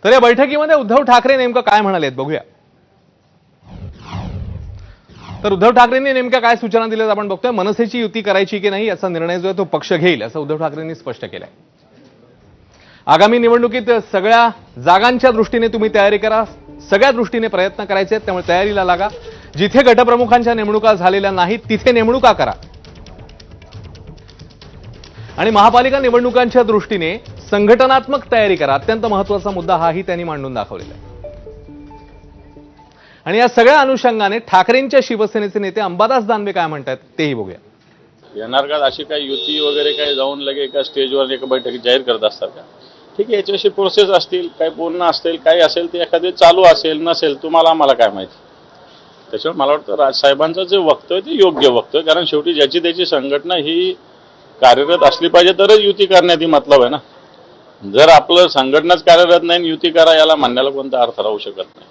तर या बैठकीमध्ये उद्धव ठाकरे नेमकं काय म्हणालेत बघूया. तर उद्धव ठाकरेंनी नेमक्या काय सूचना दिल्यात आपण बघतोय. मनसेची युती करायची की नाही याचा निर्णय जो आहे तो पक्ष घेईल असं उद्धव ठाकरेंनी स्पष्ट केलंय. आगामी निवडणुकीत सगळ्या जागांच्या दृष्टीने तुम्ही तयारी करा, सगळ्या दृष्टीने प्रयत्न करायचे आहेत, त्यामुळे तयारीला लागा. जिथे गटप्रमुखांच्या नेमणुका झालेल्या नाहीत तिथे नेमणुका करा आणि महापालिका निवडणुकांच्या दृष्टीने संघटनात्मक तयारी करा. अत्यंत महत्त्वाचा मुद्दा हाही त्यांनी मांडून दाखवलेला आहे. आणि या सगळ्या अनुषंगाने ठाकरेंच्या शिवसेनेचे नेते अंबादास दानवे काय म्हणतात तेही बघूया. येणार का अशी काही युती वगैरे काही जाऊन लगे एका स्टेजवर एका बैठकीत जाहीर करत असतात का? ठीक आहे, याच्याशी प्रोसेस असतील, काही पूर्ण असतील, काही असेल ते एखादे चालू असेल नसेल तुम्हाला आम्हाला काय माहिती. त्याच्यावर मला वाटतं राजसाहेबांचं जे वक्तव्य ते योग्य वक्तव्य, कारण शेवटी ज्याची त्याची संघटना ही कार्यरत असली पाहिजे तरच युती करण्यात ही मतलब आहे ना. जर आपलं संघटनाच कार्यरत नाही युती करा याला म्हणण्याला कोणता अर्थ राहू शकत नाही.